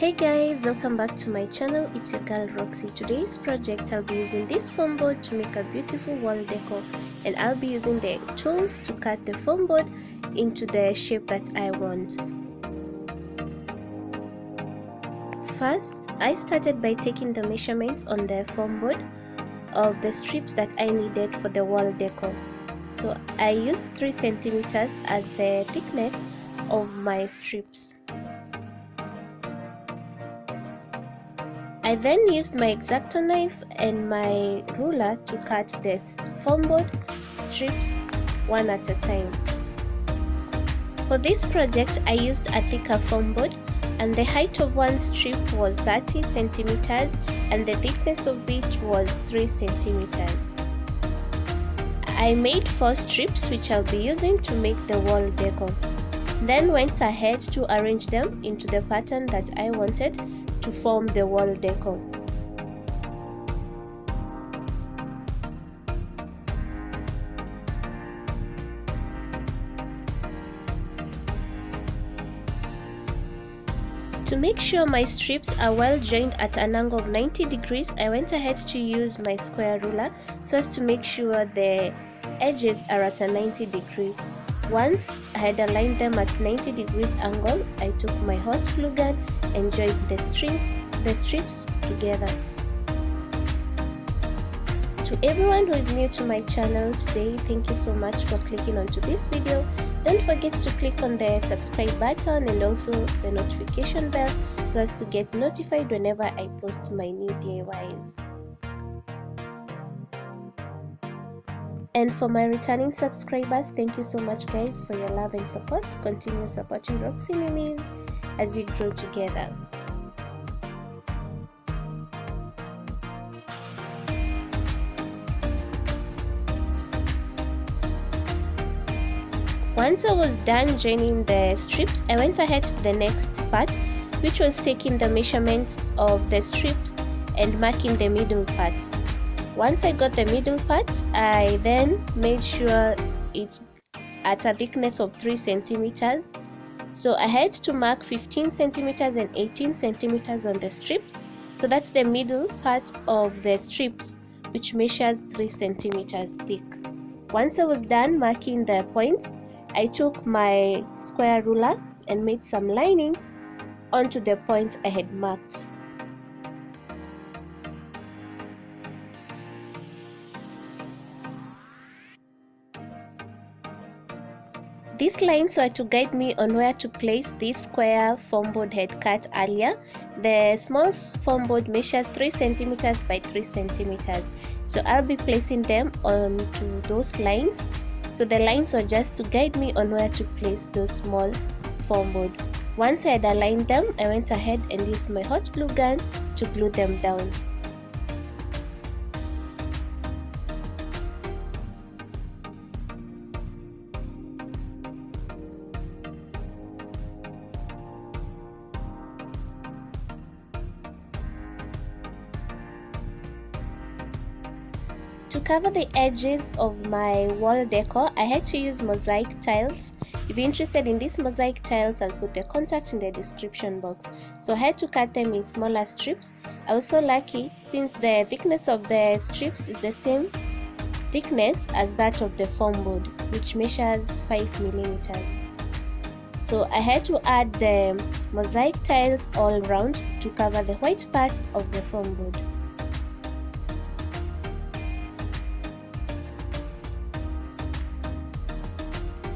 Hey guys, welcome back to my channel. It's your girl Roxy. Today's project, I'll be using this foam board to make a beautiful wall decor, and I'll be using the tools to cut the foam board into the shape that I want. First, I started by taking the measurements on the foam board of the strips that I needed for the wall decor. So I used 3 centimeters as the thickness of my strips. I then used my X-Acto knife and my ruler to cut the foam board strips one at a time. For this project, I used a thicker foam board, and the height of one strip was 30 centimeters and the thickness of it was 3 centimeters. I made 4 strips which I'll be using to make the wall decor. Then went ahead to arrange them into the pattern that I wanted to form the wall decor. To make sure my strips are well joined at an angle of 90 degrees, I went ahead to use my square ruler so as to make sure the edges are at a 90 degrees. Once I had aligned them at 90 degrees angle, I took my hot glue gun and joined the strips together. To everyone who is new to my channel today, thank you so much for clicking onto this video. Don't forget to click on the subscribe button and also the notification bell so as to get notified whenever I post my new DIYs. And for my returning subscribers, thank you so much guys for your love and support. Continue supporting Roxy Mimis as we grow together. Once I was done joining the strips, I went ahead to the next part, which was taking the measurements of the strips and marking the middle part. Once I got the middle part, I then made sure it's at a thickness of 3 centimeters. So I had to mark 15 centimeters and 18 centimeters on the strips. So that's the middle part of the strips, which measures 3 centimeters thick. Once I was done marking the points, I took my square ruler and made some linings onto the point I had marked. These lines were to guide me on where to place this square foam board had cut earlier. The small foam board measures 3 centimeters by 3 centimeters. So I'll be placing them onto those lines. So the lines were just to guide me on where to place those small foam board. Once I had aligned them, I went ahead and used my hot glue gun to glue them down. To cover the edges of my wall decor, I had to use mosaic tiles. If you're interested in these mosaic tiles, I'll put the contact in the description box. So I had to cut them in smaller strips. I was so lucky since the thickness of the strips is the same thickness as that of the foam board, which measures 5 millimeters. So I had to add the mosaic tiles all around to cover the white part of the foam board.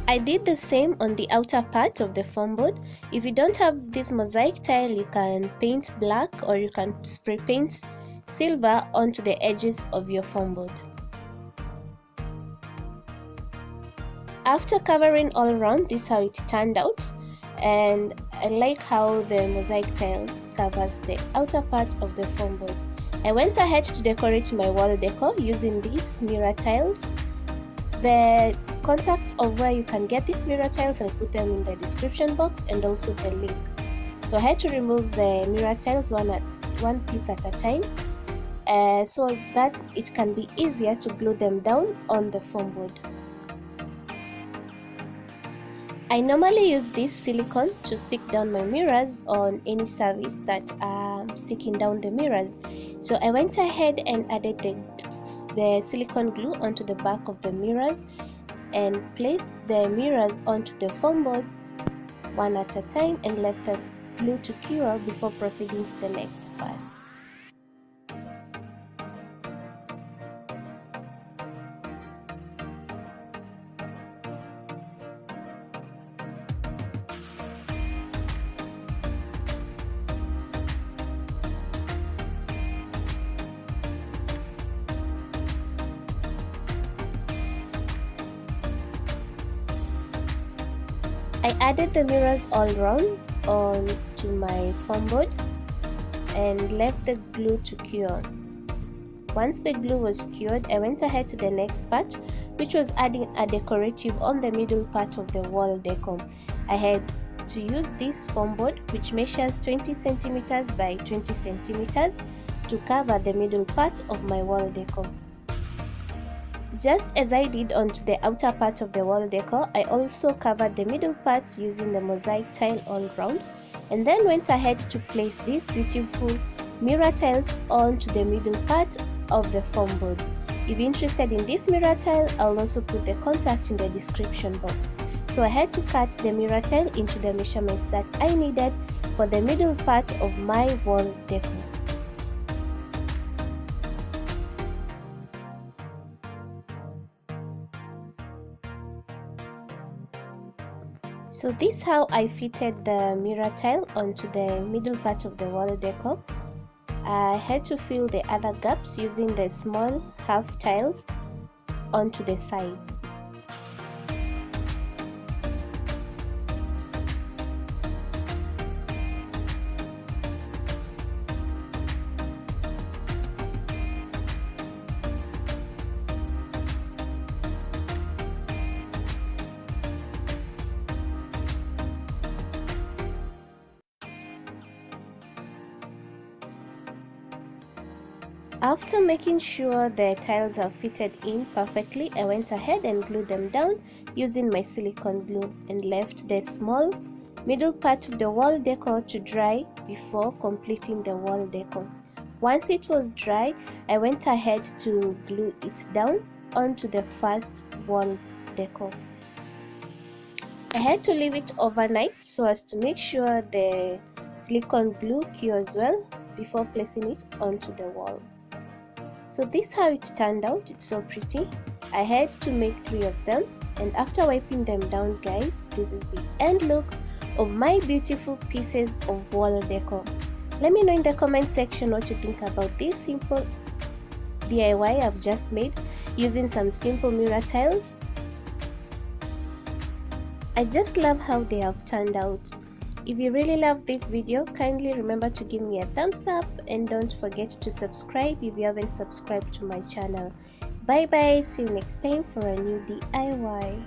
I did the same on the outer part of the foam board. If you don't have this mosaic tile, you can paint black or you can spray paint silver onto the edges of your foam board. After covering all around, this is how it turned out, and I like how the mosaic tiles covers the outer part of the foam board. I went ahead to decorate my wall decor using these mirror tiles. The contact of where you can get these mirror tiles, I'll put them in the description box and also the link. So I had to remove the mirror tiles one piece at a time so that it can be easier to glue them down on the foam board. I normally use this silicone to stick down my mirrors on any surface that I'm sticking down the mirrors. So I went ahead and added the silicone glue onto the back of the mirrors and placed the mirrors onto the foam board one at a time and left the glue to cure before proceeding to the next part. I added the mirrors all round onto my foam board and left the glue to cure. Once the glue was cured, I went ahead to the next part, which was adding a decorative on the middle part of the wall decor. I had to use this foam board, which measures 20 centimeters by 20 centimeters, to cover the middle part of my wall decor. Just as I did onto the outer part of the wall decor, I also covered the middle parts using the mosaic tile all round, and then went ahead to place these beautiful mirror tiles onto the middle part of the foam board. If you're interested in this mirror tile, I'll also put the contact in the description box. So I had to cut the mirror tile into the measurements that I needed for the middle part of my wall decor. So this is how I fitted the mirror tile onto the middle part of the wall decor. I had to fill the other gaps using the small half tiles onto the sides. After making sure the tiles are fitted in perfectly, I went ahead and glued them down using my silicone glue and left the small middle part of the wall decor to dry before completing the wall decor. Once it was dry, I went ahead to glue it down onto the first wall decor. I had to leave it overnight so as to make sure the silicone glue cures well before placing it onto the wall. So this is how it turned out. It's so pretty. I had to make 3 of them, and after wiping them down, guys, this is the end look of my beautiful pieces of wall decor. Let me know in the comment section what you think about this simple DIY I've just made using some simple mirror tiles. I just love how they have turned out. If you really love this video, kindly remember to give me a thumbs up and don't forget to subscribe if you haven't subscribed to my channel. Bye bye, see you next time for a new DIY.